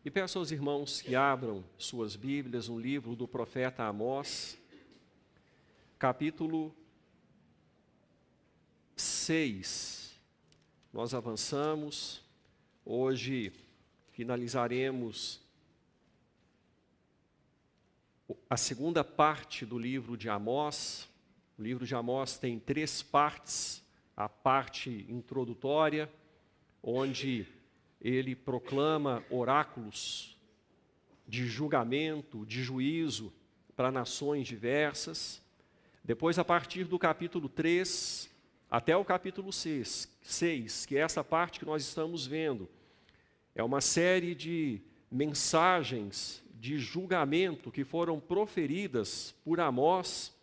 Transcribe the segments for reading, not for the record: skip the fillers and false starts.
E peço aos irmãos que abram suas Bíblias no livro do profeta Amós, capítulo 6. Nós avançamos, hoje finalizaremos a segunda parte do livro de Amós. O livro de Amós tem 3 partes. A parte introdutória, onde ele proclama oráculos de julgamento, de juízo para nações diversas. Depois, a partir do capítulo 3 até o capítulo 6, que é essa parte que nós estamos vendo, é uma série de mensagens de julgamento que foram proferidas por Amós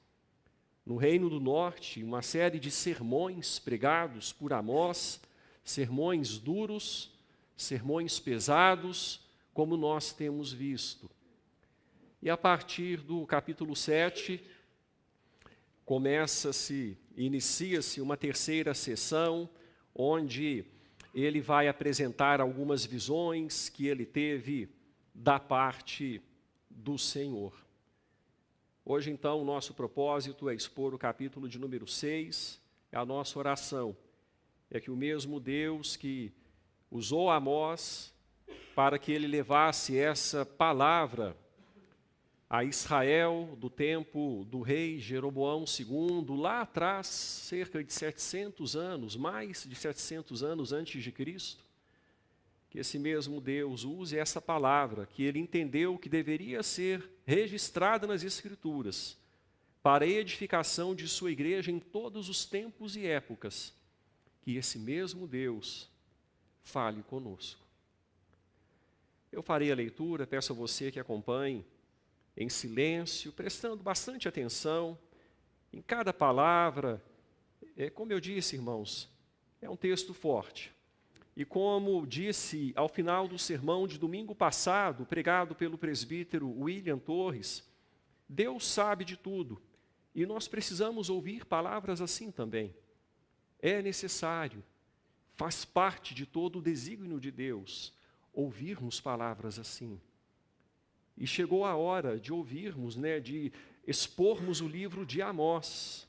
no Reino do Norte, uma série de sermões pregados por Amós, sermões duros, sermões pesados, como nós temos visto. E a partir do capítulo 7, inicia-se uma terceira sessão, onde ele vai apresentar algumas visões que ele teve da parte do Senhor. Hoje, então, o nosso propósito é expor o capítulo de número 6, é a nossa oração. É que o mesmo Deus que usou Amós para que ele levasse essa palavra a Israel do tempo do rei Jeroboão II, lá atrás, cerca de 700 anos, mais de 700 anos antes de Cristo, que esse mesmo Deus use essa palavra, que ele entendeu que deveria ser registrada nas Escrituras, para a edificação de sua igreja em todos os tempos e épocas, que esse mesmo Deus fale conosco. Eu farei a leitura, peço a você que acompanhe em silêncio, prestando bastante atenção em cada palavra. Como eu disse, irmãos, é um texto forte. E como disse ao final do sermão de domingo passado, pregado pelo presbítero William Torres, Deus sabe de tudo, e nós precisamos ouvir palavras assim também. É necessário. Faz parte de todo o desígnio de Deus ouvirmos palavras assim. E chegou a hora de ouvirmos, de expormos o livro de Amós.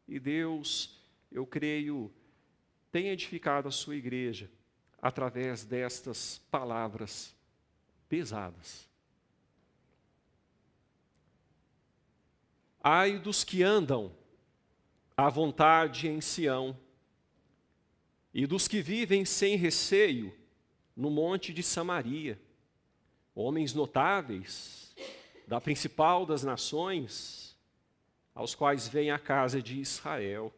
E Deus, eu creio, tem edificado a sua igreja através destas palavras pesadas. Ai dos que andam à vontade em Sião, e dos que vivem sem receio no monte de Samaria, homens notáveis da principal das nações, aos quais vem a casa de Israel.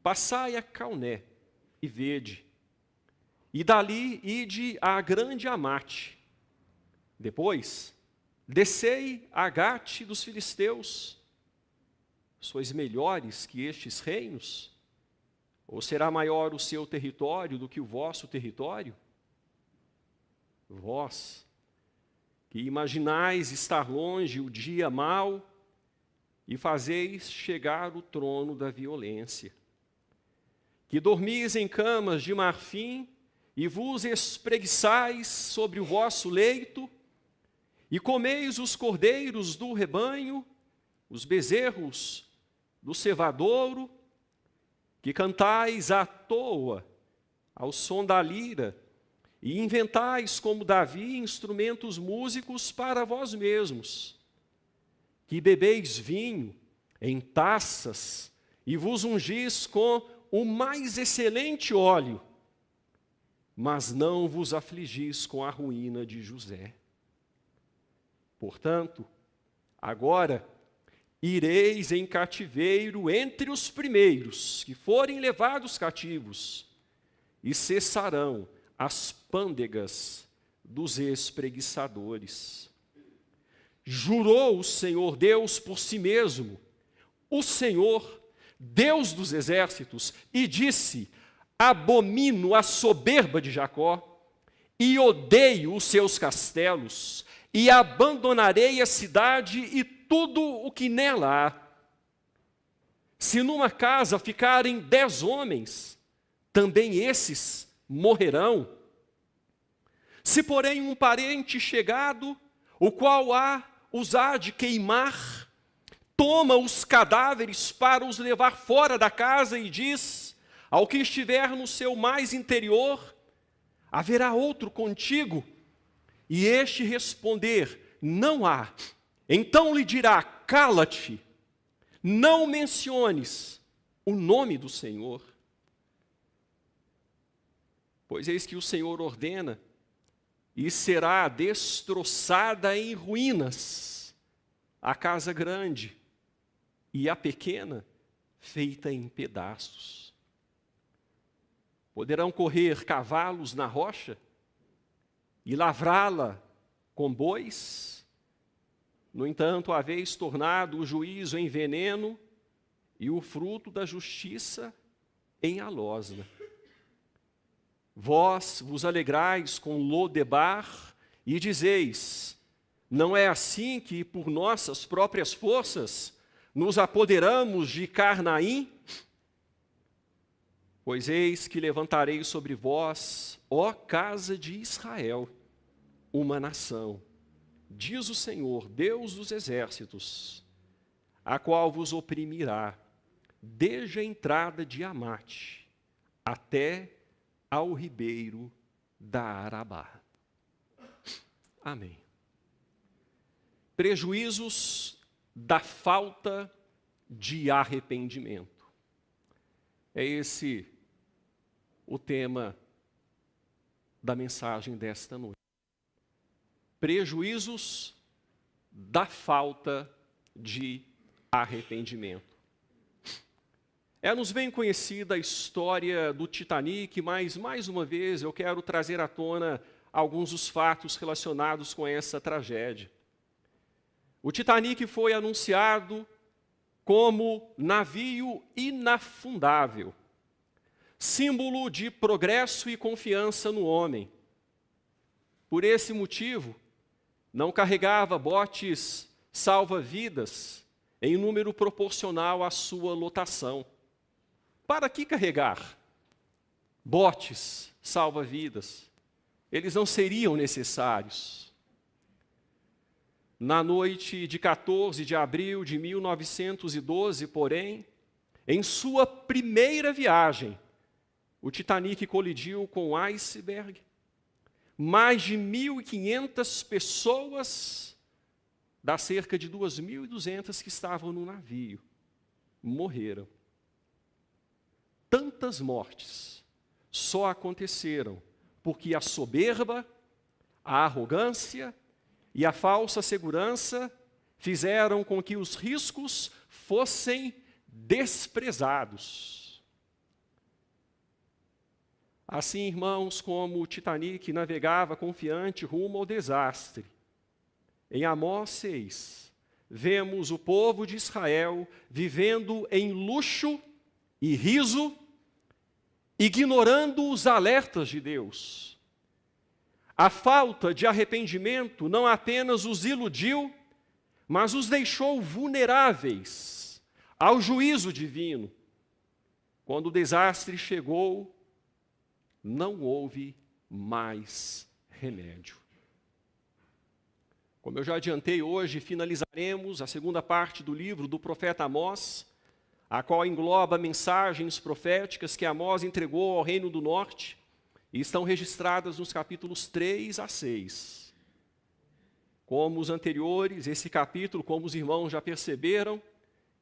Passai a Calné e vede, e dali ide a grande Amate. Depois, descei a Gate dos filisteus. Sois melhores que estes reinos? Ou será maior o seu território do que o vosso território? Vós, que imaginais estar longe o dia mau e fazeis chegar o trono da violência, que dormis em camas de marfim e vos espreguiçais sobre o vosso leito, e comeis os cordeiros do rebanho, os bezerros do cevadouro, que cantais à toa ao som da lira, e inventais como Davi instrumentos músicos para vós mesmos, que bebeis vinho em taças e vos ungis com o mais excelente óleo, mas não vos afligis com a ruína de José. Portanto, agora ireis em cativeiro entre os primeiros que forem levados cativos, e cessarão as pândegas dos espreguiçadores. Jurou o Senhor Deus por si mesmo, o Senhor, Deus dos exércitos, e disse: abomino a soberba de Jacó, e odeio os seus castelos, e abandonarei a cidade e tudo o que nela há. Se numa casa ficarem 10 homens, também esses morrerão. Se, porém, um parente chegado, o qual os há de queimar, toma os cadáveres para os levar fora da casa e diz ao que estiver no seu mais interior: haverá outro contigo? E este responder: não há. Então lhe dirá: cala-te, não menciones o nome do Senhor. Pois eis que o Senhor ordena, e será destroçada em ruínas a casa grande, e a pequena feita em pedaços. Poderão correr cavalos na rocha e lavrá-la com bois? No entanto, haveis tornado o juízo em veneno e o fruto da justiça em alosna. Vós vos alegrais com Lodebar e dizeis: não é assim que por nossas próprias forças nos apoderamos de Carnaim? Pois eis que levantarei sobre vós, ó casa de Israel, uma nação, diz o Senhor, Deus dos exércitos, a qual vos oprimirá, desde a entrada de Amate até ao ribeiro da Arabá. Amém. Prejuízos da falta de arrependimento. É esse o tema da mensagem desta noite. Prejuízos da falta de arrependimento. É-nos bem conhecida a história do Titanic, mas, mais uma vez, eu quero trazer à tona alguns dos fatos relacionados com essa tragédia. O Titanic foi anunciado como navio inafundável, símbolo de progresso e confiança no homem. Por esse motivo, não carregava botes salva-vidas em número proporcional à sua lotação. Para que carregar botes salva-vidas? Eles não seriam necessários. Na noite de 14 de abril de 1912, porém, em sua primeira viagem, o Titanic colidiu com um iceberg. Mais de 1.500 pessoas, das cerca de 2.200 que estavam no navio, morreram. Tantas mortes só aconteceram porque a soberba, a arrogância e a falsa segurança fizeram com que os riscos fossem desprezados. Assim, irmãos, como o Titanic navegava confiante rumo ao desastre, em Amós 6, vemos o povo de Israel vivendo em luxo e riso, ignorando os alertas de Deus. A falta de arrependimento não apenas os iludiu, mas os deixou vulneráveis ao juízo divino. Quando o desastre chegou, não houve mais remédio. Como eu já adiantei, hoje finalizaremos a segunda parte do livro do profeta Amós, a qual engloba mensagens proféticas que Amós entregou ao Reino do Norte e estão registradas nos capítulos 3 a 6. Como os anteriores, esse capítulo, como os irmãos já perceberam,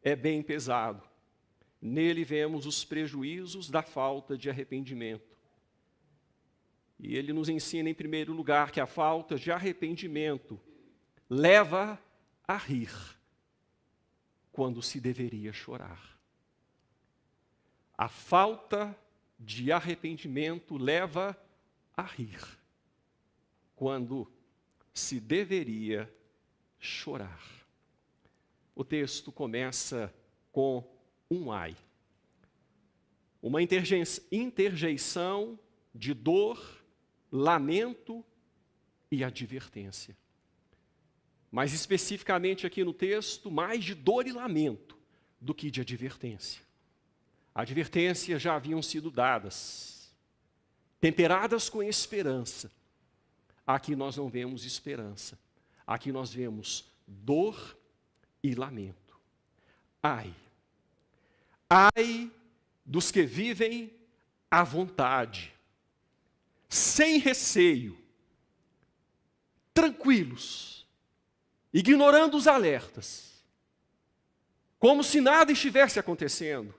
é bem pesado. Nele vemos os prejuízos da falta de arrependimento. E ele nos ensina, em primeiro lugar, que a falta de arrependimento leva a rir quando se deveria chorar. A falta de arrependimento leva a rir quando se deveria chorar. O texto começa com um ai. Uma interjeição de dor, lamento e advertência. Mas especificamente aqui no texto, mais de dor e lamento do que de advertência. Advertências já haviam sido dadas, temperadas com esperança. aqui nós não vemos esperança. Aqui nós vemos dor e lamento. Ai! Ai dos que vivem à vontade, sem receio, tranquilos, ignorando os alertas, como se nada estivesse acontecendo.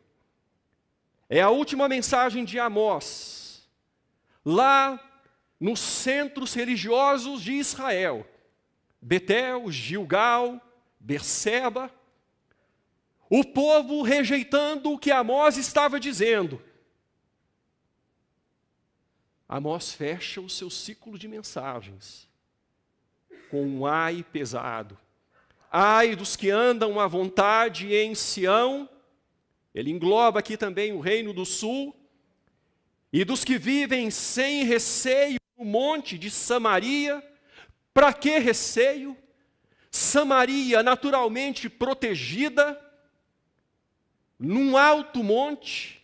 É a última mensagem de Amós, lá nos centros religiosos de Israel, Betel, Gilgal, Berseba, o povo rejeitando o que Amós estava dizendo. Amós fecha o seu ciclo de mensagens com um ai pesado. Ai dos que andam à vontade em Sião, ele engloba aqui também o reino do sul, e dos que vivem sem receio no monte de Samaria. Para que receio? Samaria naturalmente protegida, num alto monte,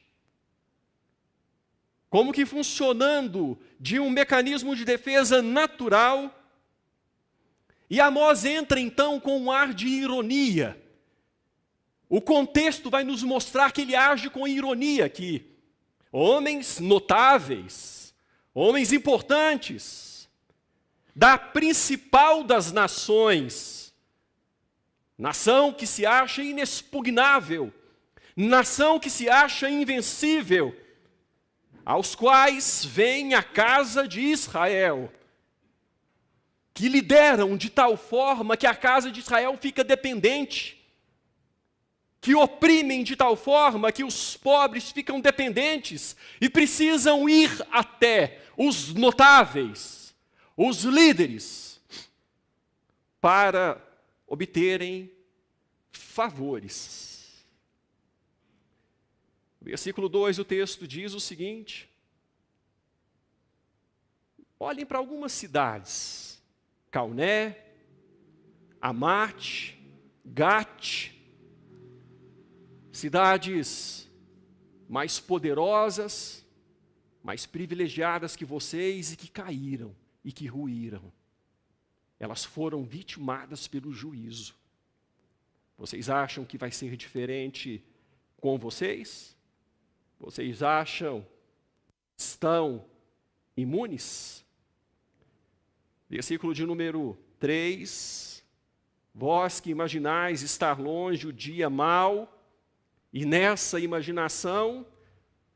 como que funcionando de um mecanismo de defesa natural. E Amós entra então com um ar de ironia. O contexto vai nos mostrar que ele age com ironia aqui. Homens notáveis, homens importantes, da principal das nações, nação que se acha inexpugnável, nação que se acha invencível, aos quais vem a casa de Israel, que lideram de tal forma que a casa de Israel fica dependente, que oprimem de tal forma que os pobres ficam dependentes e precisam ir até os notáveis, os líderes, para obterem favores. Versículo 2, o texto diz o seguinte: olhem para algumas cidades, Cauné, Amate, Gate, cidades mais poderosas, mais privilegiadas que vocês e que caíram e que ruíram. Elas foram vitimadas pelo juízo. Vocês acham que vai ser diferente com vocês? Vocês acham que estão imunes? Versículo de número 3. Vós que imaginais estar longe o dia mau, e nessa imaginação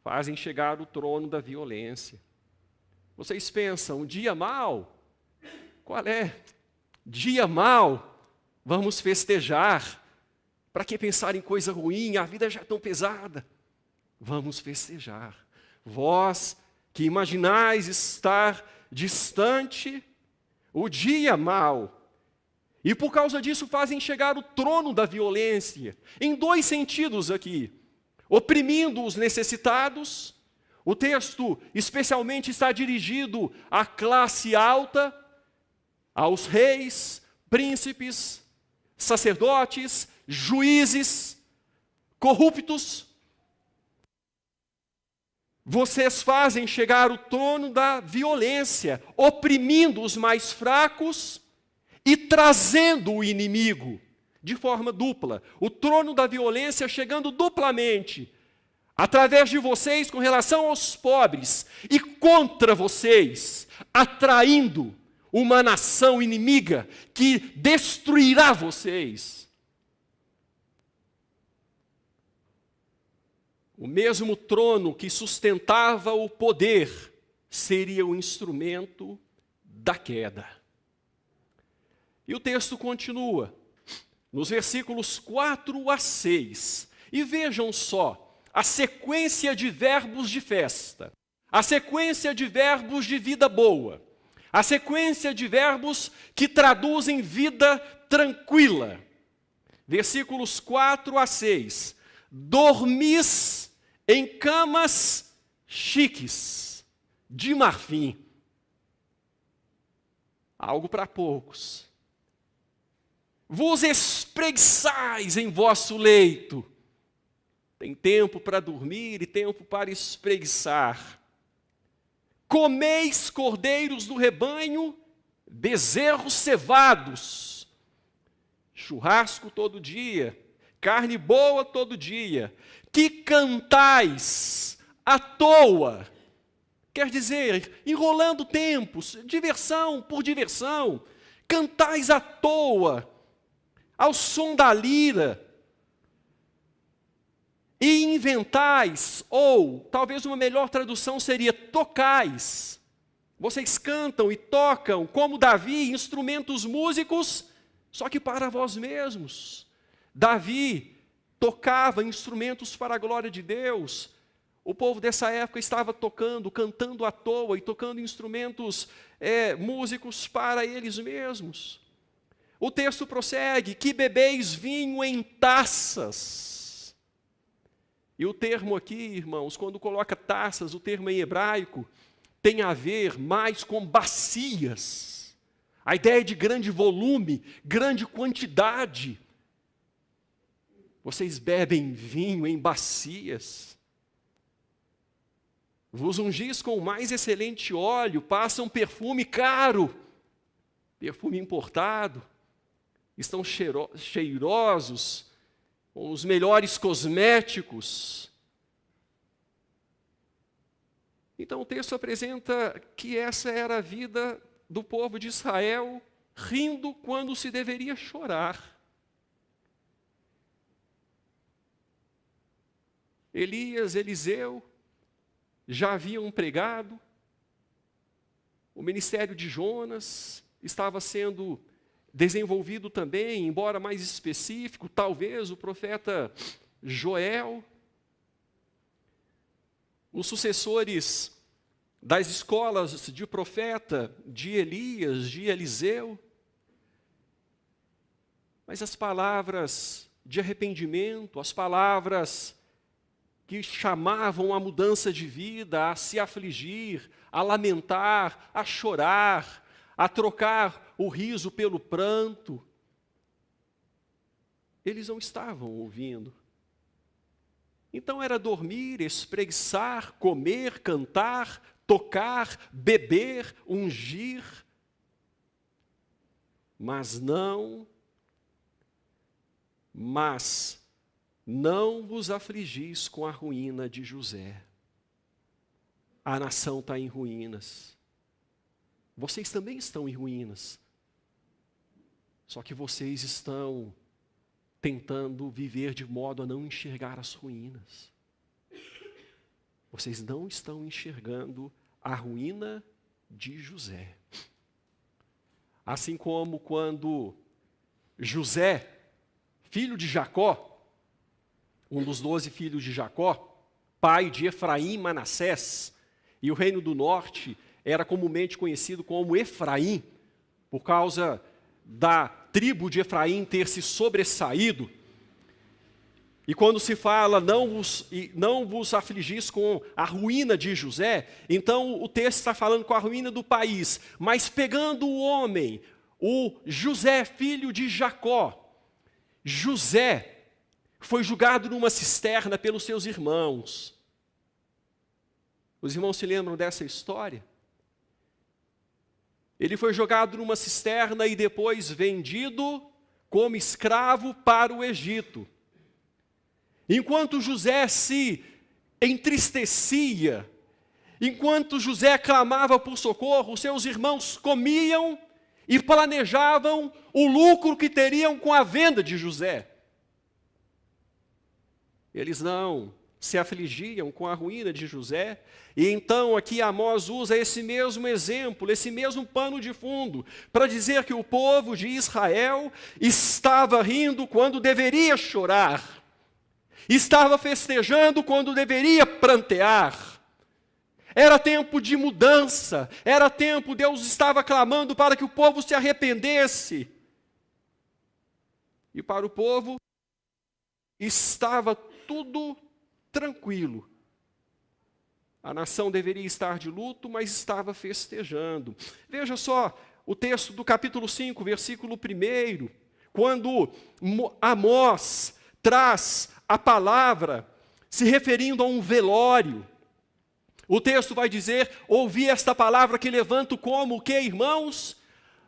fazem chegar o trono da violência. Vocês pensam, dia mau? Qual é? Dia mau, vamos festejar. Para que pensar em coisa ruim? A vida já é tão pesada. Vamos festejar. Vós que imaginais estar distante, o dia mau, e por causa disso fazem chegar o trono da violência, em dois sentidos aqui, oprimindo os necessitados. O texto especialmente está dirigido à classe alta, aos reis, príncipes, sacerdotes, juízes, corruptos. Vocês fazem chegar o trono da violência, oprimindo os mais fracos e trazendo o inimigo de forma dupla. O trono da violência chegando duplamente, através de vocês com relação aos pobres e contra vocês, atraindo uma nação inimiga que destruirá vocês. O mesmo trono que sustentava o poder seria o instrumento da queda. E o texto continua, nos versículos 4 a 6. E vejam só, a sequência de verbos de festa, a sequência de verbos de vida boa, a sequência de verbos que traduzem vida tranquila. Versículos 4 a 6. Dormis em camas chiques, de marfim. Algo para poucos. Vos espreguiçais em vosso leito. Tem tempo para dormir e tempo para espreguiçar. Comeis cordeiros do rebanho bezerros cevados, churrasco todo dia, carne boa todo dia, que cantais à toa, quer dizer, enrolando tempos, diversão por diversão, cantais à toa, ao som da lira, e inventais, ou talvez uma melhor tradução seria tocais. Vocês cantam e tocam, como Davi, instrumentos músicos, só que para vós mesmos. Davi tocava instrumentos para a glória de Deus. O povo dessa época estava tocando, cantando à toa e tocando instrumentos músicos para eles mesmos. O texto prossegue, que bebeis vinho em taças. E o termo aqui, irmãos, quando coloca taças, o termo em hebraico, tem a ver mais com bacias. A ideia de grande volume, grande quantidade. Vocês bebem vinho em bacias. Vos ungis com o mais excelente óleo, passam perfume caro, perfume importado. Estão cheirosos, com os melhores cosméticos. Então o texto apresenta que essa era a vida do povo de Israel, rindo quando se deveria chorar. Elias, Eliseu, já haviam pregado, o ministério de Jonas estava sendo desenvolvido também, embora mais específico, talvez o profeta Joel. Os sucessores das escolas de profeta, de Elias, de Eliseu. Mas as palavras de arrependimento, as palavras que chamavam a mudança de vida, a se afligir, a lamentar, a chorar, a trocar o riso pelo pranto, eles não estavam ouvindo. Então era dormir, espreguiçar, comer, cantar, tocar, beber, ungir, mas não vos afligis com a ruína de José. A nação está em ruínas. Vocês também estão em ruínas. Só que vocês estão tentando viver de modo a não enxergar as ruínas. Vocês não estão enxergando a ruína de José. Assim como quando José, filho de Jacó, um dos 12 filhos de Jacó, pai de Efraim e Manassés, e o reino do norte era comumente conhecido como Efraim, por causa da tribo de Efraim ter se sobressaído. E quando se fala, não vos afligis com a ruína de José, então o texto está falando com a ruína do país, mas pegando o homem, o José, filho de Jacó. José foi julgado numa cisterna pelos seus irmãos. Os irmãos se lembram dessa história? Ele foi jogado numa cisterna e depois vendido como escravo para o Egito. Enquanto José se entristecia, enquanto José clamava por socorro, seus irmãos comiam e planejavam o lucro que teriam com a venda de José. Eles não se afligiam com a ruína de José, e então aqui Amós usa esse mesmo exemplo, esse mesmo pano de fundo, para dizer que o povo de Israel estava rindo quando deveria chorar, estava festejando quando deveria prantear. Era tempo de mudança, era tempo, Deus estava clamando para que o povo se arrependesse. E para o povo estava tudo tranquilo. A nação deveria estar de luto, mas estava festejando. Veja só o texto do capítulo 5, versículo 1, quando Amós traz a palavra se referindo a um velório. O texto vai dizer, ouvi esta palavra que levanto como o que, irmãos?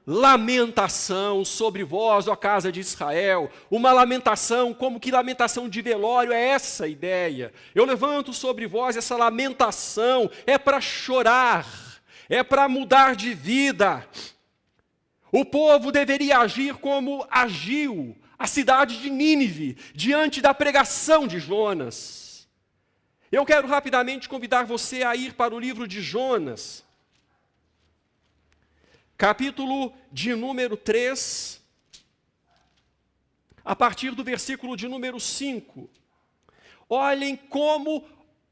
lamentação sobre vós, ó casa de Israel, uma lamentação, como que lamentação de velório, é essa a ideia. Eu levanto sobre vós essa lamentação, é para chorar, é para mudar de vida. O povo deveria agir como agiu a cidade de Nínive, diante da pregação de Jonas. Eu quero rapidamente convidar você a ir para o livro de Jonas, capítulo de número 3, a partir do versículo de número 5. Olhem como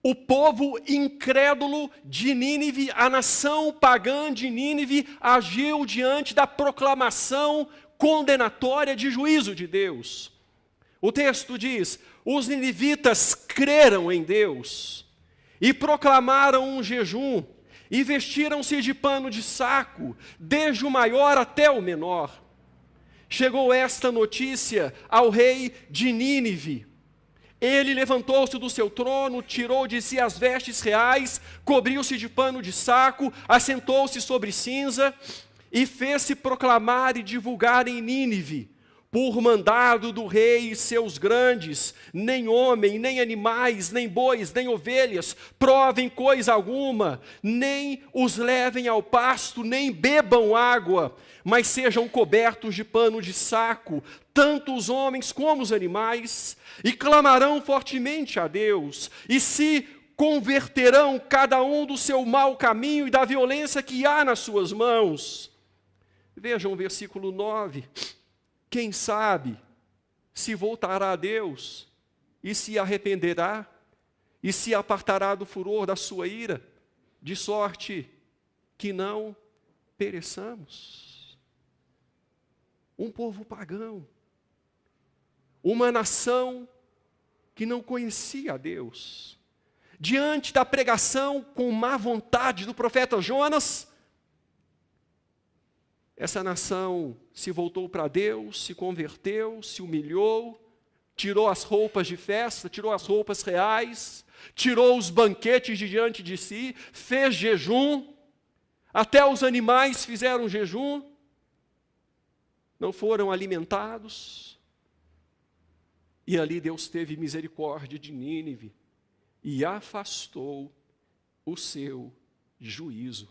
o povo incrédulo de Nínive, a nação pagã de Nínive, agiu diante da proclamação condenatória de juízo de Deus. O texto diz: os ninivitas creram em Deus e proclamaram um jejum e vestiram-se de pano de saco, desde o maior até o menor. Chegou esta notícia ao rei de Nínive. Ele levantou-se do seu trono, tirou de si as vestes reais, cobriu-se de pano de saco, assentou-se sobre cinza e fez-se proclamar e divulgar em Nínive, por mandado do rei e seus grandes: nem homem, nem animais, nem bois, nem ovelhas provem coisa alguma, nem os levem ao pasto, nem bebam água, mas sejam cobertos de pano de saco, tanto os homens como os animais, e clamarão fortemente a Deus, e se converterão cada um do seu mau caminho e da violência que há nas suas mãos. Vejam o versículo 9. Quem sabe se voltará a Deus e se arrependerá e se apartará do furor da sua ira, de sorte que não pereçamos. Um povo pagão, uma nação que não conhecia a Deus, diante da pregação com má vontade do profeta Jonas, essa nação se voltou para Deus, se converteu, se humilhou, tirou as roupas de festa, tirou as roupas reais, tirou os banquetes de diante de si, fez jejum, até os animais fizeram jejum, não foram alimentados. E ali Deus teve misericórdia de Nínive e afastou o seu juízo.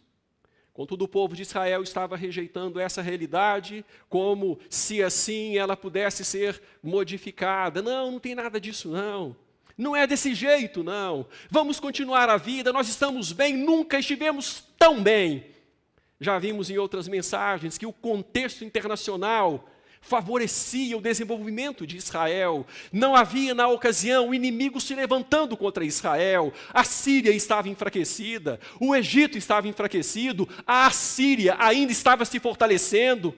Contudo, o povo de Israel estava rejeitando essa realidade, como se assim ela pudesse ser modificada. Não tem nada disso não. Não é desse jeito não. Vamos continuar a vida, nós estamos bem, nunca estivemos tão bem. Já vimos em outras mensagens que o contexto internacional favorecia o desenvolvimento de Israel. Não havia na ocasião inimigo se levantando contra Israel. A Síria estava enfraquecida, o Egito estava enfraquecido, a Assíria ainda estava se fortalecendo.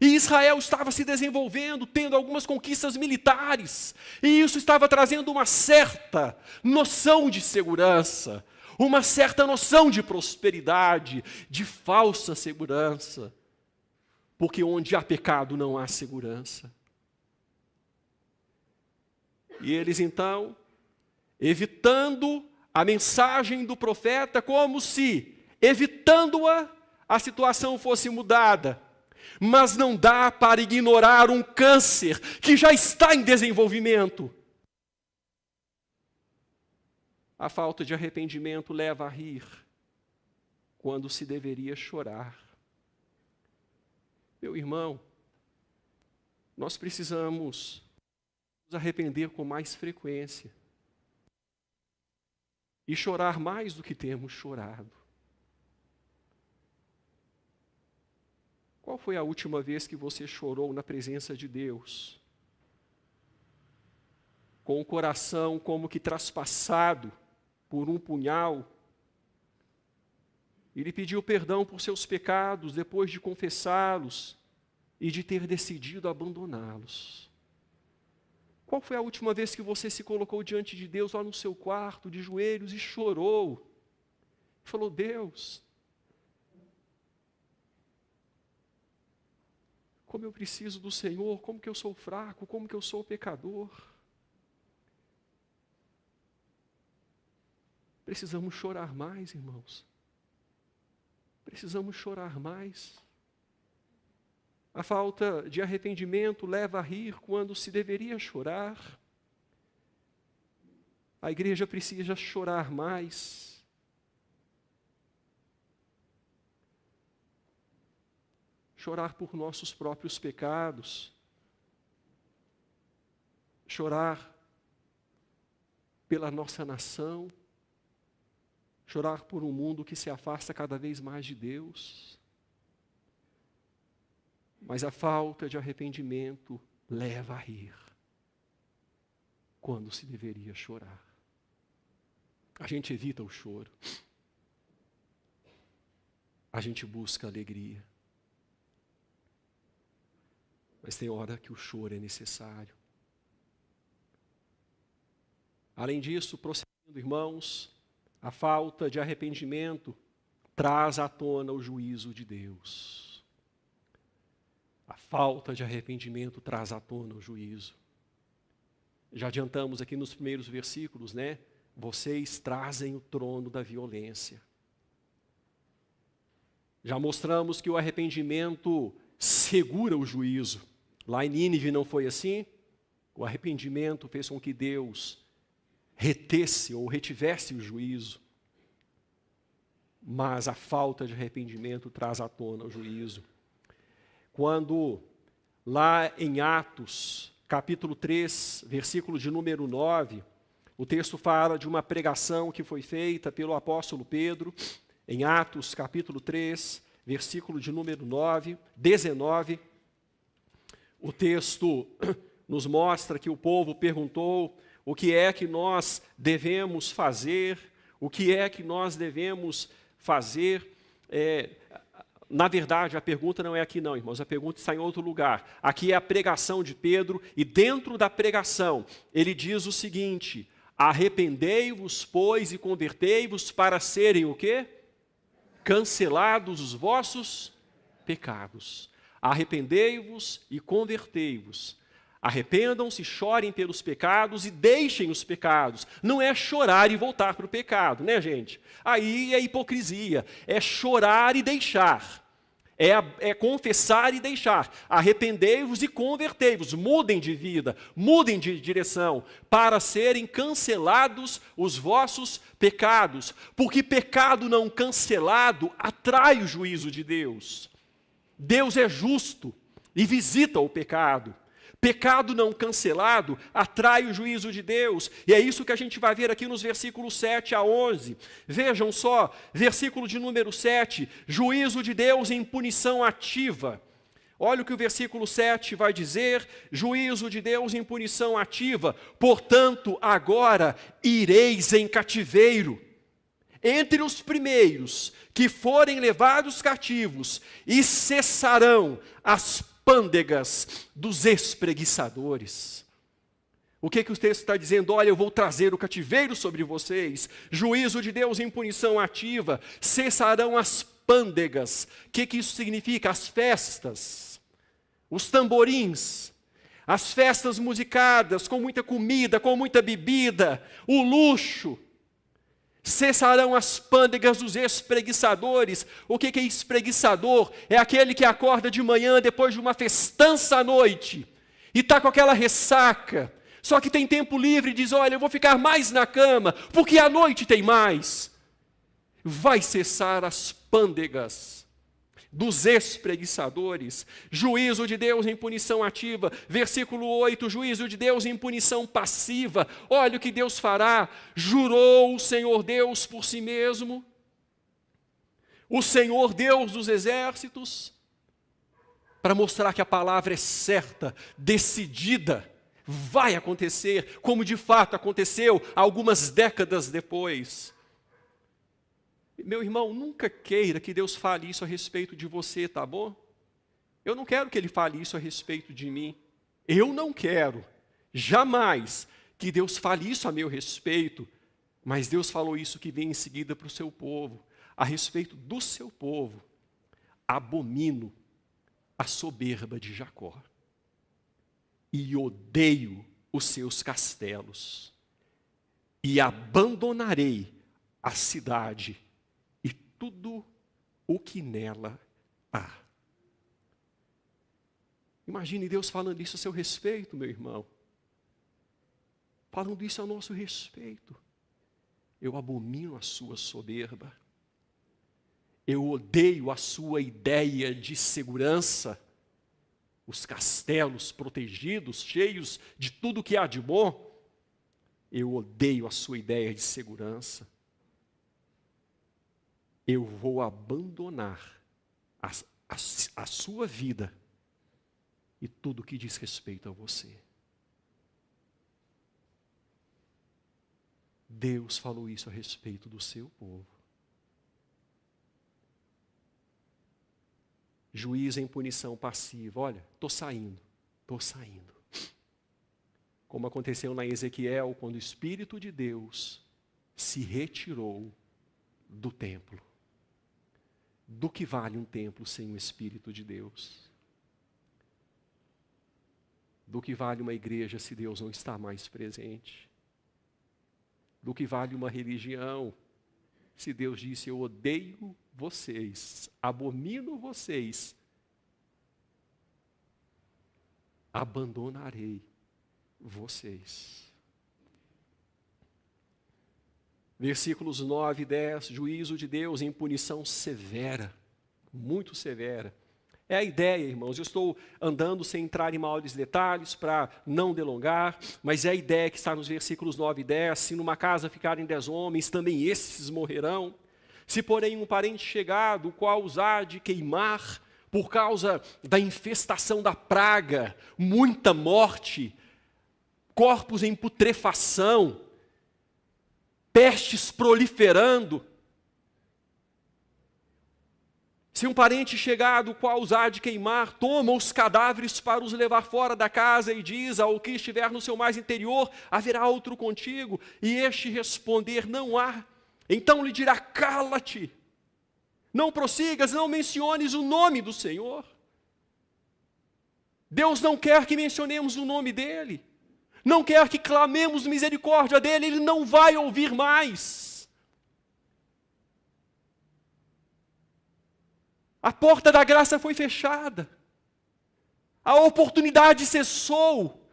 E Israel estava se desenvolvendo, tendo algumas conquistas militares. E isso estava trazendo uma certa noção de segurança, uma certa noção de prosperidade, de falsa segurança. Porque onde há pecado não há segurança. E eles então, evitando a mensagem do profeta, como se, evitando-a, a situação fosse mudada. Mas não dá para ignorar um câncer que já está em desenvolvimento. A falta de arrependimento leva a rir, quando se deveria chorar. Meu irmão, nós precisamos nos arrepender com mais frequência e chorar mais do que temos chorado. Qual foi a última vez que você chorou na presença de Deus? Com o coração como que traspassado por um punhal? Ele pediu perdão por seus pecados depois de confessá-los e de ter decidido abandoná-los. Qual foi a última vez que você se colocou diante de Deus lá no seu quarto, de joelhos, e chorou? Falou: Deus, como eu preciso do Senhor, como que eu sou fraco, como que eu sou pecador. Precisamos chorar mais, irmãos. Precisamos chorar mais. A falta de arrependimento leva a rir quando se deveria chorar. A igreja precisa chorar mais. Chorar por nossos próprios pecados. Chorar pela nossa nação. Chorar por um mundo que se afasta cada vez mais de Deus. Mas a falta de arrependimento leva a rir, quando se deveria chorar. A gente evita o choro. A gente busca alegria. Mas tem hora que o choro é necessário. Além disso, prosseguindo, irmãos, a falta de arrependimento traz à tona o juízo de Deus. A falta de arrependimento traz à tona o juízo. Já adiantamos aqui nos primeiros versículos, né? Vocês trazem o trono da violência. Já mostramos que o arrependimento segura o juízo. Lá em Nínive não foi assim? O arrependimento fez com que Deus retesse ou retivesse o juízo. Mas a falta de arrependimento traz à tona o juízo. Quando lá em Atos, capítulo 3, versículo de número 9, o texto fala de uma pregação que foi feita pelo apóstolo Pedro, em Atos, capítulo 3, versículo de número 19, o texto nos mostra que o povo perguntou o que é que nós devemos fazer, o que é que nós devemos fazer. Na verdade, a pergunta não é aqui não, irmãos, a pergunta está em outro lugar. Aqui é a pregação de Pedro, e dentro da pregação, ele diz o seguinte: arrependei-vos, pois, e convertei-vos para serem o quê? Cancelados os vossos pecados. Arrependei-vos e convertei-vos. Arrependam-se, chorem pelos pecados e deixem os pecados. Não é chorar e voltar para o pecado, né, gente? Aí é hipocrisia, é chorar e deixar. É confessar e deixar. Arrependei-vos e convertei-vos. Mudem de vida, mudem de direção, para serem cancelados os vossos pecados. Porque pecado não cancelado atrai o juízo de Deus. Deus é justo e visita o pecado. Pecado não cancelado atrai o juízo de Deus. E é isso que a gente vai ver aqui nos versículos 7 a 11. Vejam só, versículo de número 7, juízo de Deus em punição ativa. Olha o que o versículo 7 vai dizer, juízo de Deus em punição ativa. Portanto, agora ireis em cativeiro entre os primeiros que forem levados cativos, e cessarão as pândegas dos espreguiçadores. O que o texto está dizendo? Olha, eu vou trazer o cativeiro sobre vocês, juízo de Deus em punição ativa, cessarão as pândegas. O que isso significa? As festas, os tamborins, as festas musicadas, com muita comida, com muita bebida, o luxo. Cessarão as pândegas dos espreguiçadores. O que é espreguiçador? É aquele que acorda de manhã depois de uma festança à noite e está com aquela ressaca, só que tem tempo livre e diz, olha, eu vou ficar mais na cama, porque à noite tem mais. Vai cessar as pândegas dos espreguiçadores, juízo de Deus em punição ativa. Versículo 8, juízo de Deus em punição passiva. Olha o que Deus fará. Jurou o Senhor Deus por si mesmo, o Senhor Deus dos exércitos, para mostrar que a palavra é certa, decidida, vai acontecer, como de fato aconteceu algumas décadas depois. Meu irmão, nunca queira que Deus fale isso a respeito de você, tá bom? Eu não quero que Ele fale isso a respeito de mim. Eu não quero, jamais, que Deus fale isso a meu respeito. Mas Deus falou isso que vem em seguida para o seu povo. A respeito do seu povo, abomino a soberba de Jacó. E odeio os seus castelos. E abandonarei a cidade tudo o que nela há. Imagine Deus falando isso a seu respeito, meu irmão. Falando isso a nosso respeito. Eu abomino a sua soberba. Eu odeio a sua ideia de segurança. Os castelos protegidos, cheios de tudo que há de bom. Eu odeio a sua ideia de segurança. Eu vou abandonar a sua vida e tudo que diz respeito a você. Deus falou isso a respeito do seu povo. Juiz em punição passiva. Olha, estou saindo. Como aconteceu na Ezequiel, quando o Espírito de Deus se retirou do templo. Do que vale um templo sem o Espírito de Deus? Do que vale uma igreja se Deus não está mais presente? Do que vale uma religião se Deus disse: eu odeio vocês, abomino vocês, abandonarei vocês. Versículos 9 e 10, juízo de Deus em punição severa, muito severa. É a ideia, irmãos, eu estou andando sem entrar em maiores detalhes para não delongar, mas é a ideia que está nos versículos 9 e 10, se numa casa ficarem 10 homens, também esses morrerão. Se porém um parente chegado, o qual os há de queimar, por causa da infestação da praga, muita morte, corpos em putrefação, pestes proliferando. Se um parente chegado, o qual os há de queimar, toma os cadáveres para os levar fora da casa e diz ao que estiver no seu mais interior, haverá outro contigo, e este responder, não há. Então lhe dirá, cala-te, não prossigas, não menciones o nome do Senhor. Deus não quer que mencionemos o nome dEle, não quer que clamemos misericórdia dEle, Ele não vai ouvir mais. A porta da graça foi fechada, a oportunidade cessou.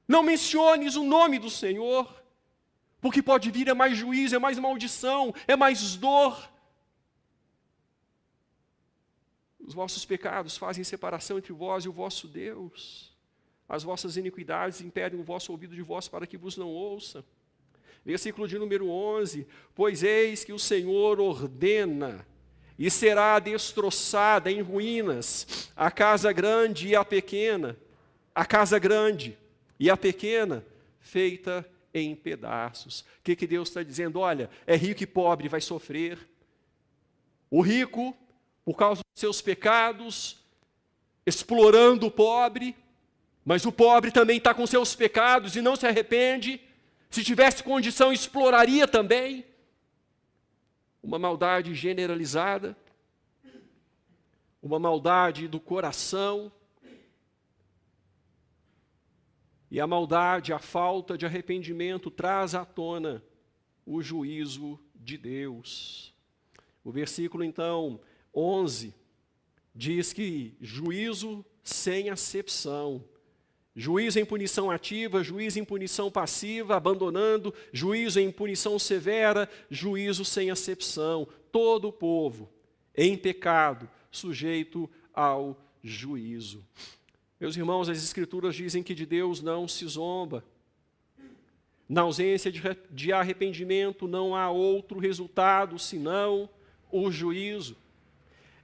Não menciones o nome do Senhor, porque pode vir é mais juízo, é mais maldição, é mais dor. Os vossos pecados fazem separação entre vós e o vosso Deus. As vossas iniquidades impedem o vosso ouvido de vós para que vos não ouça. Versículo de número 11. Pois eis que o Senhor ordena, e será destroçada em ruínas a casa grande e a pequena, a casa grande e a pequena, feita em pedaços. O que Deus está dizendo? Olha, é rico e pobre vai sofrer. O rico, por causa dos seus pecados, explorando o pobre, mas o pobre também está com seus pecados e não se arrepende. Se tivesse condição, exploraria também. Uma maldade generalizada, uma maldade do coração, e a maldade, a falta de arrependimento traz à tona o juízo de Deus. O versículo, então, 11, diz que juízo sem acepção. Juízo em punição ativa, juízo em punição passiva, abandonando, juízo em punição severa, juízo sem acepção. Todo o povo em pecado, sujeito ao juízo. Meus irmãos, as Escrituras dizem que de Deus não se zomba. Na ausência de arrependimento não há outro resultado senão o juízo.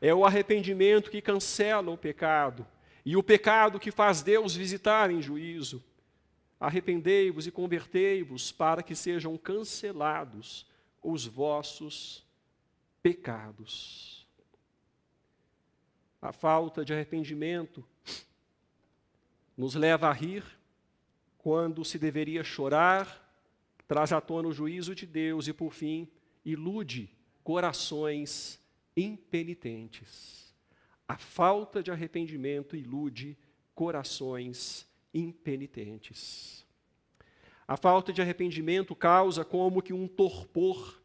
É o arrependimento que cancela o pecado. E o pecado que faz Deus visitar em juízo. Arrependei-vos e convertei-vos para que sejam cancelados os vossos pecados. A falta de arrependimento nos leva a rir quando se deveria chorar, traz à tona o juízo de Deus e, por fim, ilude corações impenitentes. A falta de arrependimento ilude corações impenitentes. A falta de arrependimento causa como que um torpor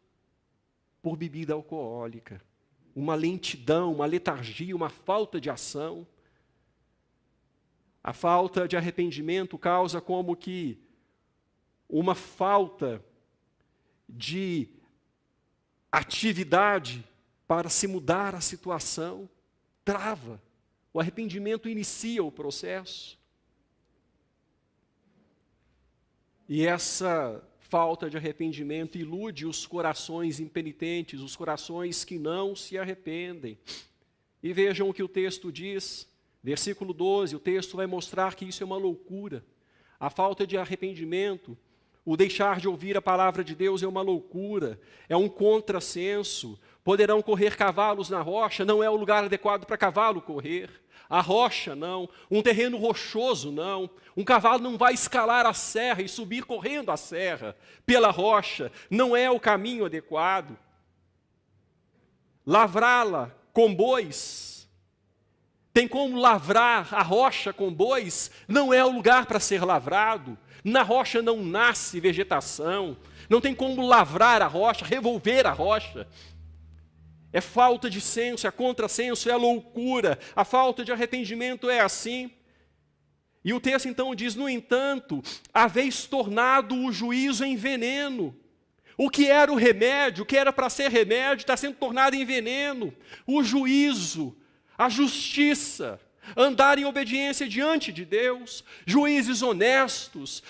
por bebida alcoólica, uma lentidão, uma letargia, uma falta de ação. A falta de arrependimento causa como que uma falta de atividade para se mudar a situação, trava. O arrependimento inicia o processo. E essa falta de arrependimento ilude os corações impenitentes, os corações que não se arrependem. E vejam o que o texto diz, versículo 12, o texto vai mostrar que isso é uma loucura. A falta de arrependimento, o deixar de ouvir a palavra de Deus é uma loucura, é um contrassenso. Poderão correr cavalos na rocha, não é o lugar adequado para cavalo correr. A rocha, não. Um terreno rochoso, não. Um cavalo não vai escalar a serra e subir correndo a serra pela rocha. Não é o caminho adequado. Lavrá-la com bois. Tem como lavrar a rocha com bois? Não é o lugar para ser lavrado. Na rocha não nasce vegetação. Não tem como lavrar a rocha, revolver a rocha. É falta de senso, é contrassenso, é loucura. A falta de arrependimento é assim. E o texto então diz, no entanto, haveis tornado o juízo em veneno. O que era o remédio, o que era para ser remédio, está sendo tornado em veneno. O juízo, a justiça, andar em obediência diante de Deus, juízes honestos,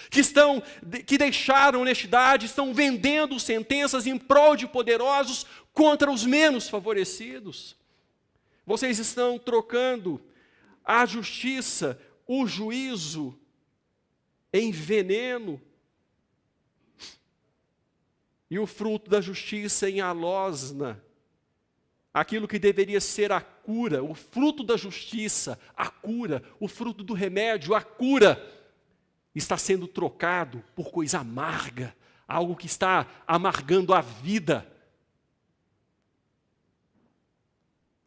que deixaram honestidade, estão vendendo sentenças em prol de poderosos contra os menos favorecidos. Vocês estão trocando a justiça, o juízo, em veneno, e o fruto da justiça em alosna. Aquilo que deveria ser a cura, o fruto da justiça, a cura, o fruto do remédio, a cura, está sendo trocado por coisa amarga, algo que está amargando a vida,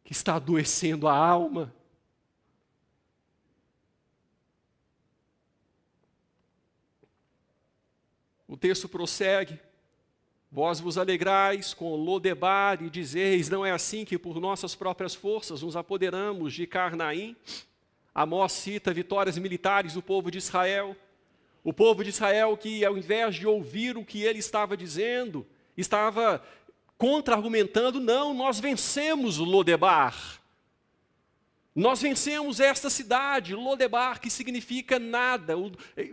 que está adoecendo a alma. O texto prossegue. Vós vos alegrais com Lodebar e dizeis, não é assim que por nossas próprias forças nos apoderamos de Carnaim? Amós cita vitórias militares do povo de Israel. O povo de Israel que, ao invés de ouvir o que ele estava dizendo, estava contra-argumentando, não, nós vencemos Lodebar. Nós vencemos esta cidade, Lodebar, que significa nada.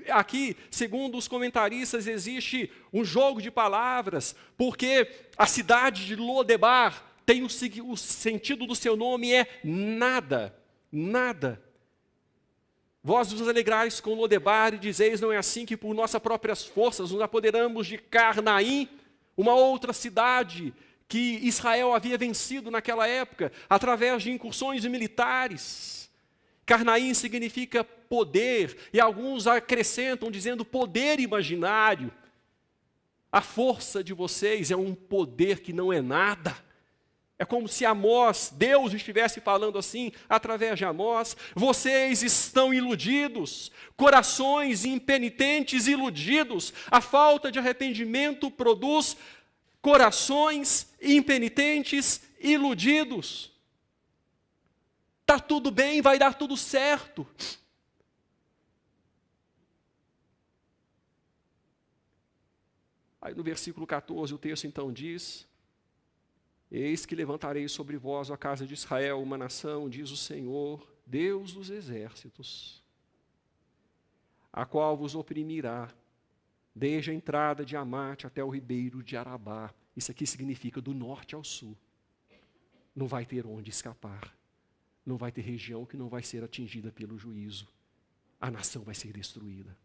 Aqui, segundo os comentaristas, existe um jogo de palavras, porque a cidade de Lodebar tem o sentido do seu nome é nada, nada. Vós vos alegrais com Lodebar e dizeis, não é assim que por nossas próprias forças nos apoderamos de Carnaim, uma outra cidade que Israel havia vencido naquela época, através de incursões militares. Carnaim significa poder, e alguns acrescentam dizendo poder imaginário. A força de vocês é um poder que não é nada. É como se Amós, Deus estivesse falando assim, através de Amós, vocês estão iludidos, corações impenitentes iludidos. A falta de arrependimento produz corações impenitentes, iludidos. Está tudo bem, vai dar tudo certo. Aí no versículo 14 o texto então diz, eis que levantarei sobre vós a casa de Israel uma nação, diz o Senhor, Deus dos exércitos, a qual vos oprimirá, desde a entrada de Amate até o ribeiro de Arabá. Isso aqui significa do norte ao sul. Não vai ter onde escapar. Não vai ter região que não vai ser atingida pelo juízo. A nação vai ser destruída.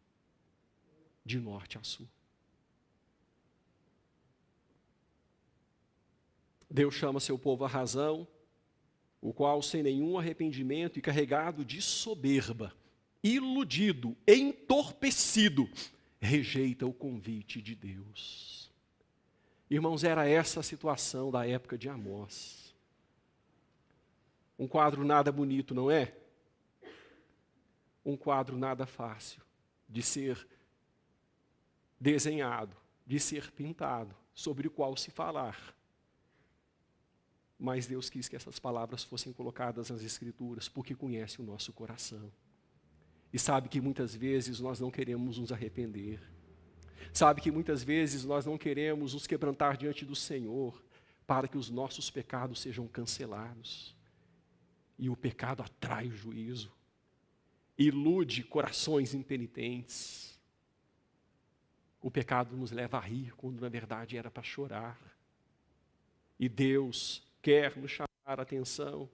De norte a sul. Deus chama seu povo à razão, o qual sem nenhum arrependimento e carregado de soberba, iludido, entorpecido, rejeita o convite de Deus. Irmãos, era essa a situação da época de Amós. Um quadro nada bonito, não é? Um quadro nada fácil de ser desenhado, de ser pintado, sobre o qual se falar. Mas Deus quis que essas palavras fossem colocadas nas Escrituras, porque conhece o nosso coração. E sabe que muitas vezes nós não queremos nos arrepender. Sabe que muitas vezes nós não queremos nos quebrantar diante do Senhor para que os nossos pecados sejam cancelados. E o pecado atrai o juízo, ilude corações impenitentes. O pecado nos leva a rir, quando na verdade era para chorar. E Deus quer nos chamar a atenção.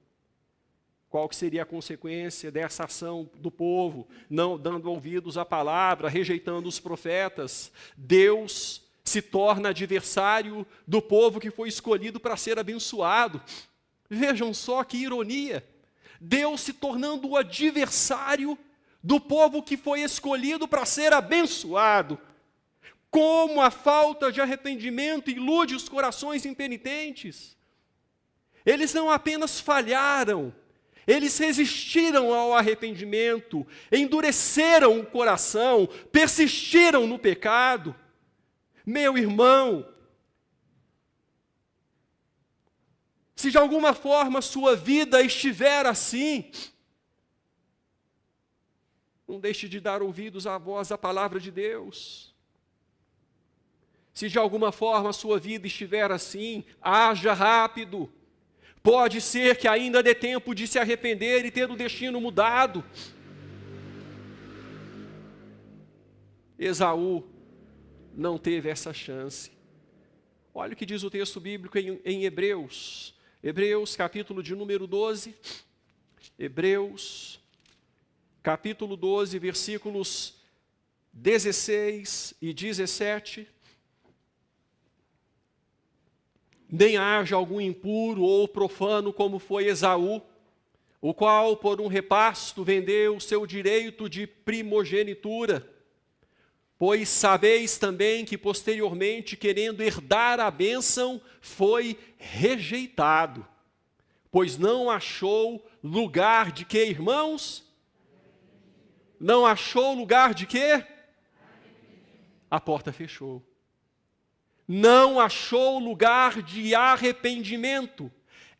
Qual que seria a consequência dessa ação do povo, não dando ouvidos à palavra, rejeitando os profetas? Deus se torna adversário do povo que foi escolhido para ser abençoado. Vejam só que ironia. Deus se tornando o adversário do povo que foi escolhido para ser abençoado. Como a falta de arrependimento ilude os corações impenitentes. Eles não apenas falharam, eles resistiram ao arrependimento, endureceram o coração, persistiram no pecado. Meu irmão, se de alguma forma sua vida estiver assim, não deixe de dar ouvidos à voz da palavra de Deus. Se de alguma forma a sua vida estiver assim, haja rápido. Pode ser que ainda dê tempo de se arrepender e ter o destino mudado. Esaú não teve essa chance. Olha o que diz o texto bíblico em Hebreus. Hebreus, capítulo de número 12. Hebreus, capítulo 12, versículos 16 e 17. Nem haja algum impuro ou profano como foi Esaú, o qual por um repasto vendeu o seu direito de primogenitura. Pois sabeis também que posteriormente, querendo herdar a bênção, foi rejeitado. Pois não achou lugar de quê, irmãos? Não achou lugar de quê? A porta fechou. Não achou lugar de arrependimento,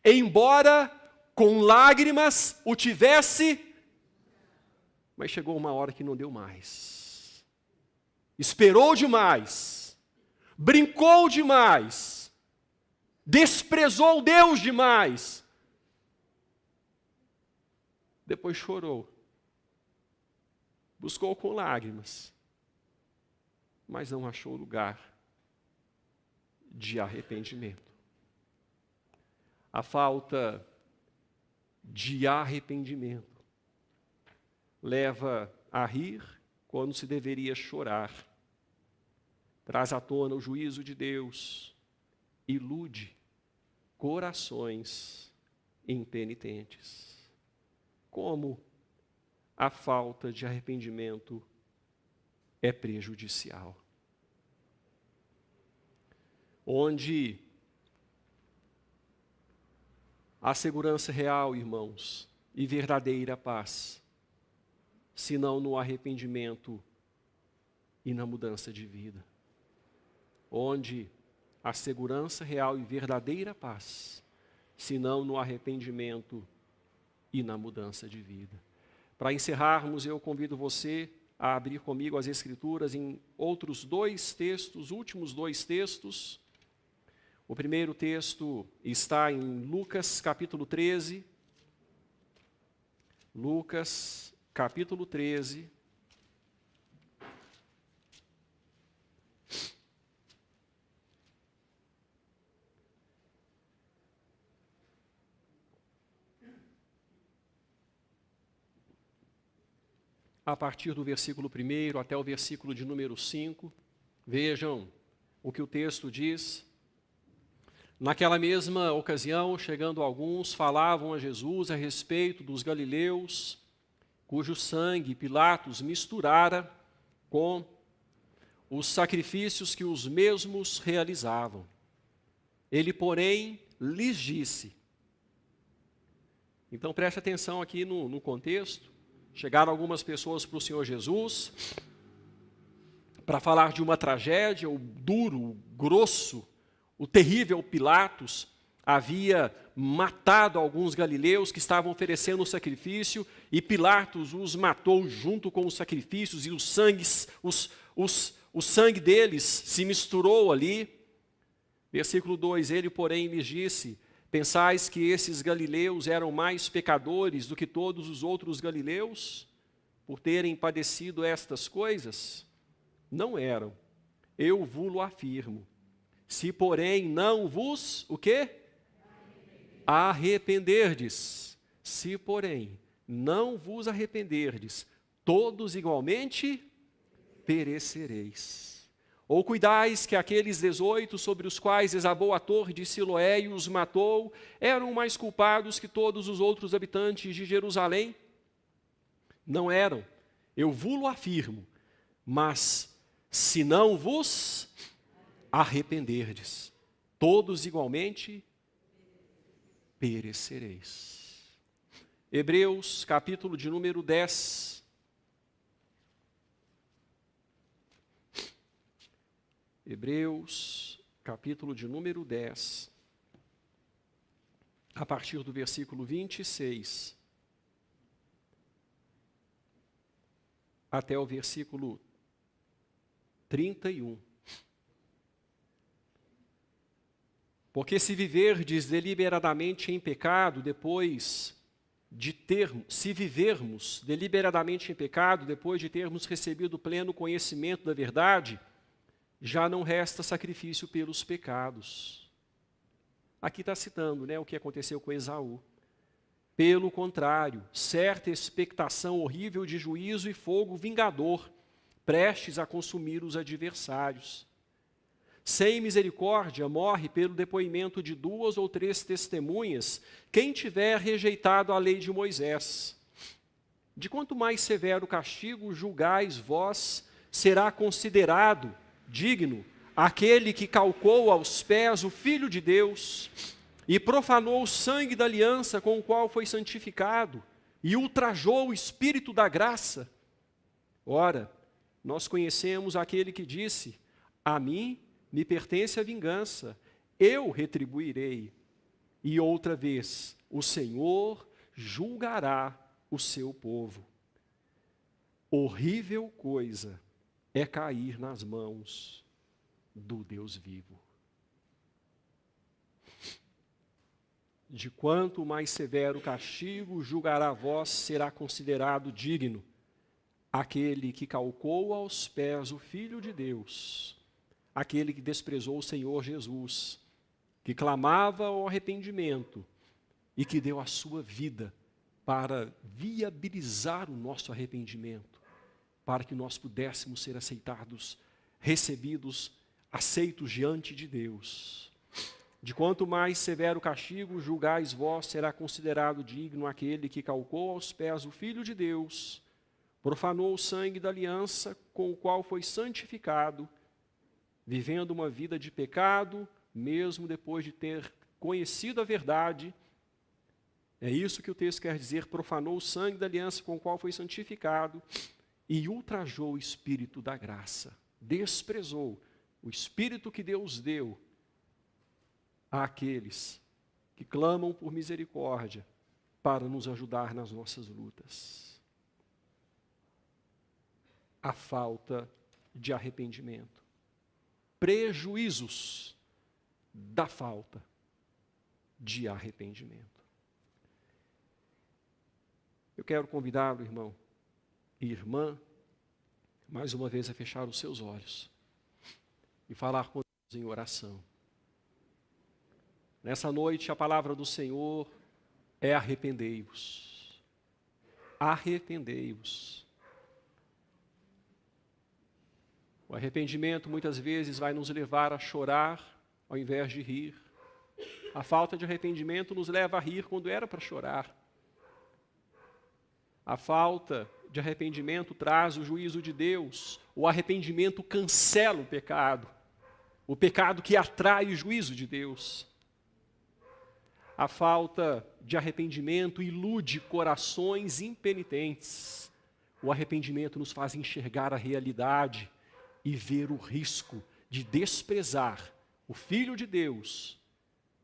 embora com lágrimas o tivesse, mas chegou uma hora que não deu mais. Esperou demais, brincou demais, desprezou Deus demais. Depois chorou, buscou com lágrimas, mas não achou lugar de arrependimento. A falta de arrependimento leva a rir quando se deveria chorar, traz à tona o juízo de Deus, ilude corações impenitentes. Como a falta de arrependimento é prejudicial. Onde há segurança real, irmãos, e verdadeira paz, senão no arrependimento e na mudança de vida. Onde há segurança real e verdadeira paz, senão no arrependimento e na mudança de vida. Para encerrarmos, eu convido você a abrir comigo as Escrituras em outros dois textos, últimos dois textos. O primeiro texto está em Lucas, capítulo 13. Lucas, capítulo 13. A partir do versículo 1 até o versículo de número 5. Vejam o que o texto diz. Naquela mesma ocasião, chegando alguns, falavam a Jesus a respeito dos galileus, cujo sangue Pilatos misturara com os sacrifícios que os mesmos realizavam. Ele, porém, lhes disse. Então, preste atenção aqui no contexto. Chegaram algumas pessoas para o Senhor Jesus para falar de uma tragédia, o duro, o grosso, o terrível Pilatos, havia matado alguns galileus que estavam oferecendo o sacrifício, e Pilatos os matou junto com os sacrifícios, e o sangue deles se misturou ali. Versículo 2, ele, porém, lhes disse: pensais que esses galileus eram mais pecadores do que todos os outros galileus, por terem padecido estas coisas? Não eram, eu vos-lo afirmo. Se, porém, não vos, o quê? Arrependerdes. Se, porém, não vos arrependerdes, todos igualmente perecereis. Ou cuidais que aqueles 18 sobre os quais exabou a torre de Siloé e os matou, eram mais culpados que todos os outros habitantes de Jerusalém? Não eram, eu vos-lo afirmo. Mas, se não vos arrependerdes, todos igualmente perecereis. Hebreus, capítulo de número 10. Hebreus, capítulo de número 10, a partir do versículo 26 até o versículo 31. Porque se viverdes deliberadamente em pecado, se vivermos deliberadamente em pecado, depois de termos recebido pleno conhecimento da verdade, já não resta sacrifício pelos pecados. Aqui está citando, o que aconteceu com Esaú. Pelo contrário, certa expectação horrível de juízo e fogo vingador, prestes a consumir os adversários. Sem misericórdia, morre pelo depoimento de 2 ou 3 testemunhas quem tiver rejeitado a lei de Moisés. De quanto mais severo castigo julgais vós, será considerado digno aquele que calcou aos pés o Filho de Deus e profanou o sangue da aliança com o qual foi santificado e ultrajou o Espírito da graça. Ora, nós conhecemos aquele que disse: a mim me pertence a vingança, eu retribuirei. E outra vez, o Senhor julgará o seu povo. Horrível coisa é cair nas mãos do Deus vivo. De quanto mais severo castigo julgará vós, será considerado digno aquele que calcou aos pés o Filho de Deus, aquele que desprezou o Senhor Jesus, que clamava ao arrependimento e que deu a sua vida para viabilizar o nosso arrependimento, para que nós pudéssemos ser aceitados, recebidos, aceitos diante de Deus. De quanto mais severo castigo julgais vós, será considerado digno aquele que calcou aos pés o Filho de Deus, profanou o sangue da aliança com o qual foi santificado, vivendo uma vida de pecado, mesmo depois de ter conhecido a verdade. É isso que o texto quer dizer: profanou o sangue da aliança com o qual foi santificado e ultrajou o Espírito da graça, desprezou o Espírito que Deus deu àqueles que clamam por misericórdia para nos ajudar nas nossas lutas. A falta de arrependimento. Prejuízos da falta de arrependimento. Eu quero convidá-lo, irmão e irmã, mais uma vez a fechar os seus olhos e falar com Deus em oração. Nessa noite a palavra do Senhor é: arrependei-vos. Arrependei-vos. O arrependimento muitas vezes vai nos levar a chorar ao invés de rir. A falta de arrependimento nos leva a rir quando era para chorar. A falta de arrependimento traz o juízo de Deus. O arrependimento cancela o pecado que atrai o juízo de Deus. A falta de arrependimento ilude corações impenitentes. O arrependimento nos faz enxergar a realidade e ver o risco de desprezar o Filho de Deus,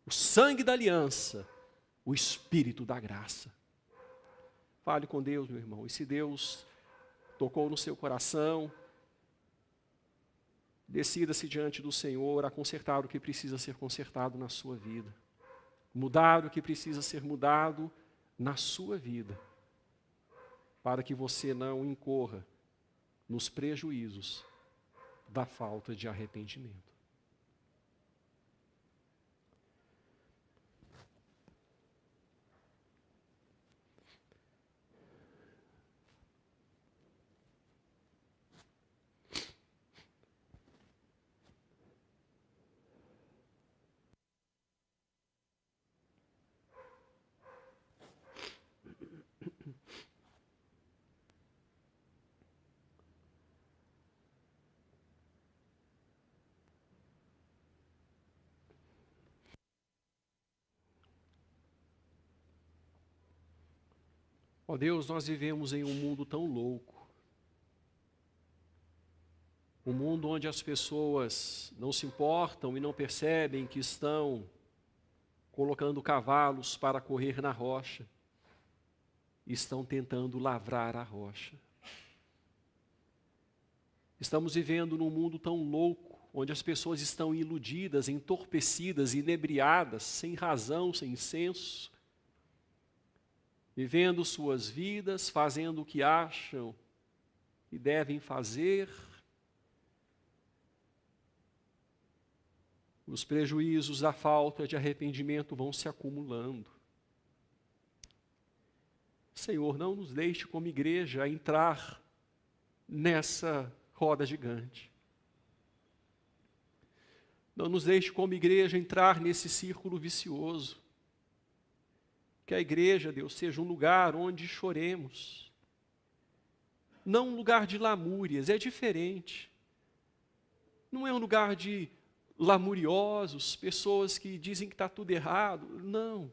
o sangue da aliança, o Espírito da graça. Fale com Deus, meu irmão, e se Deus tocou no seu coração, decida-se diante do Senhor a consertar o que precisa ser consertado na sua vida. Mudar o que precisa ser mudado na sua vida, para que você não incorra nos prejuízos da falta de arrependimento. Ó Deus, nós vivemos em um mundo tão louco. Um mundo onde as pessoas não se importam e não percebem que estão colocando cavalos para correr na rocha. Estão tentando lavrar a rocha. Estamos vivendo num mundo tão louco, onde as pessoas estão iludidas, entorpecidas, inebriadas, sem razão, sem senso, vivendo suas vidas, fazendo o que acham e devem fazer. Os prejuízos da falta de arrependimento vão se acumulando. Senhor, não nos deixe como igreja entrar nessa roda gigante. Não nos deixe como igreja entrar nesse círculo vicioso. Que a igreja, Deus, seja um lugar onde choremos. Não um lugar de lamúrias, é diferente. Não é um lugar de lamuriosos, pessoas que dizem que está tudo errado. Não.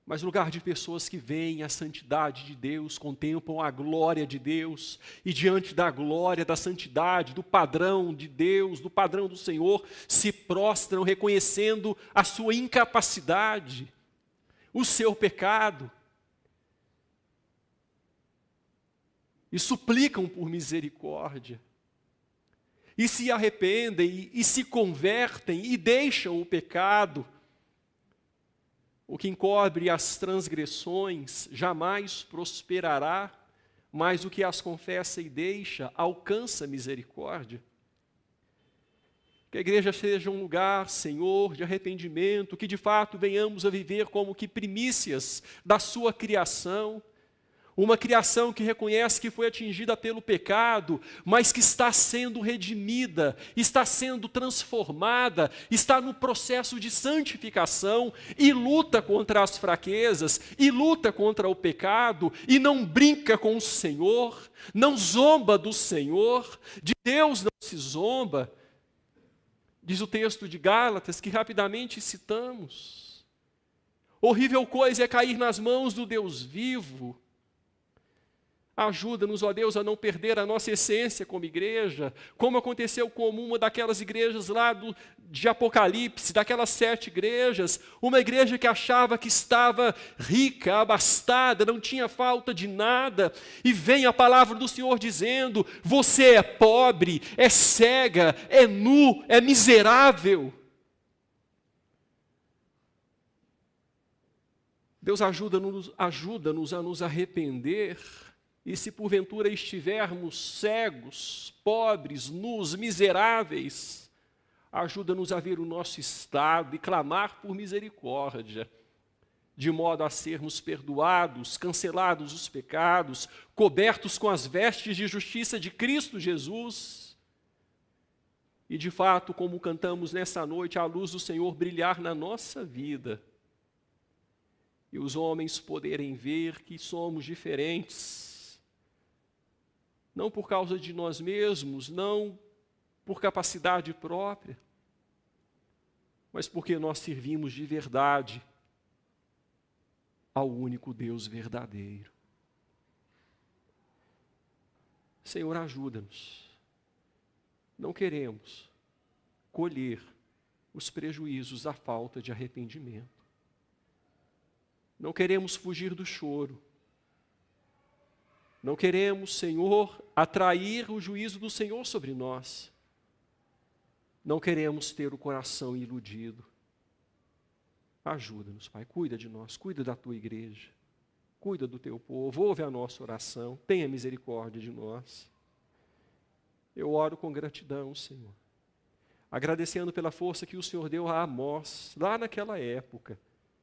Mas lugar de pessoas que veem a santidade de Deus, contemplam a glória de Deus, e diante da glória, da santidade, do padrão de Deus, do padrão do Senhor, se prostram reconhecendo a sua incapacidade, o seu pecado, e suplicam por misericórdia, e se arrependem, e se convertem, e deixam o pecado. O que encobre as transgressões jamais prosperará, mas o que as confessa e deixa alcança misericórdia. Que a igreja seja um lugar, Senhor, de arrependimento, que de fato venhamos a viver como que primícias da sua criação, uma criação que reconhece que foi atingida pelo pecado, mas que está sendo redimida, está sendo transformada, está no processo de santificação e luta contra as fraquezas, e luta contra o pecado, e não brinca com o Senhor, não zomba do Senhor, de Deus não se zomba. Diz o texto de Gálatas, que rapidamente citamos. Horrível coisa é cair nas mãos do Deus vivo. Ajuda-nos, ó Deus, a não perder a nossa essência como igreja, como aconteceu com uma daquelas igrejas lá de Apocalipse, daquelas 7 igrejas, uma igreja que achava que estava rica, abastada, não tinha falta de nada, e vem a palavra do Senhor dizendo: você é pobre, é cega, é nu, é miserável. Deus ajuda-nos a nos arrepender. E se porventura estivermos cegos, pobres, nus, miseráveis, ajuda-nos a ver o nosso estado e clamar por misericórdia, de modo a sermos perdoados, cancelados os pecados, cobertos com as vestes de justiça de Cristo Jesus. E de fato, como cantamos nessa noite, a luz do Senhor brilhar na nossa vida. E os homens poderem ver que somos diferentes, não por causa de nós mesmos, não por capacidade própria, mas porque nós servimos de verdade ao único Deus verdadeiro. Senhor, ajuda-nos. Não queremos colher os prejuízos da falta de arrependimento. Não queremos fugir do choro. Não queremos, Senhor, atrair o juízo do Senhor sobre nós. Não queremos ter o coração iludido. Ajuda-nos, Pai, cuida de nós, cuida da tua igreja, cuida do teu povo, ouve a nossa oração, tenha misericórdia de nós. Eu oro com gratidão, Senhor, agradecendo pela força que o Senhor deu a Amós, lá naquela época,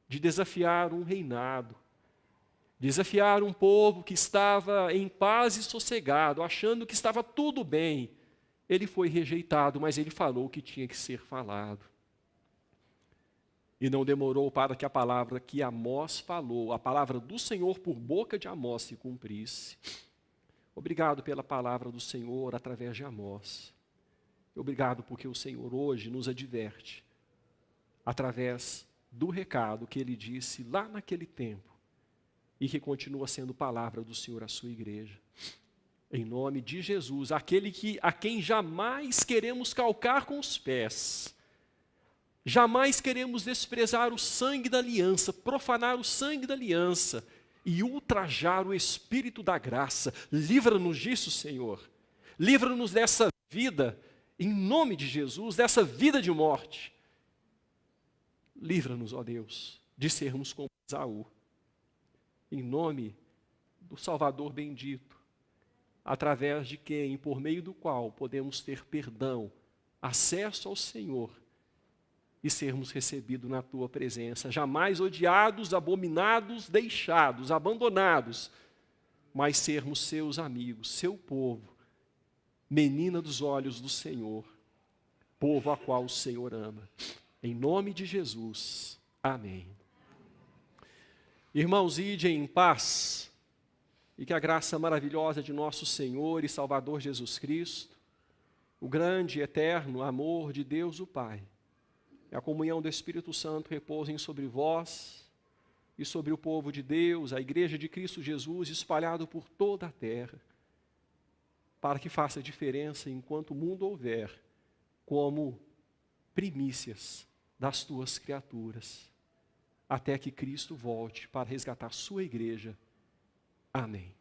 de desafiar um reinado, desafiar um povo que estava em paz e sossegado, achando que estava tudo bem. Ele foi rejeitado, mas ele falou o que tinha que ser falado. E não demorou para que a palavra que Amós falou, a palavra do Senhor por boca de Amós se cumprisse. Obrigado pela palavra do Senhor através de Amós. Obrigado porque o Senhor hoje nos adverte, através do recado que Ele disse lá naquele tempo, e que continua sendo palavra do Senhor à sua igreja. Em nome de Jesus, aquele a quem jamais queremos calcar com os pés, jamais queremos desprezar o sangue da aliança, profanar o sangue da aliança e ultrajar o Espírito da graça. Livra-nos disso, Senhor. Livra-nos dessa vida, em nome de Jesus, dessa vida de morte. Livra-nos, ó Deus, de sermos como Esaú. Em nome do Salvador bendito, através de quem, por meio do qual podemos ter perdão, acesso ao Senhor e sermos recebidos na Tua presença, jamais odiados, abominados, deixados, abandonados, mas sermos Seus amigos, Seu povo, menina dos olhos do Senhor, povo a qual o Senhor ama. Em nome de Jesus, amém. Irmãos, ide em paz, e que a graça maravilhosa de nosso Senhor e Salvador Jesus Cristo, o grande e eterno amor de Deus o Pai, e a comunhão do Espírito Santo repousem sobre vós e sobre o povo de Deus, a igreja de Cristo Jesus, espalhado por toda a terra, para que faça diferença enquanto o mundo houver, como primícias das tuas criaturas, até que Cristo volte para resgatar sua igreja. Amém.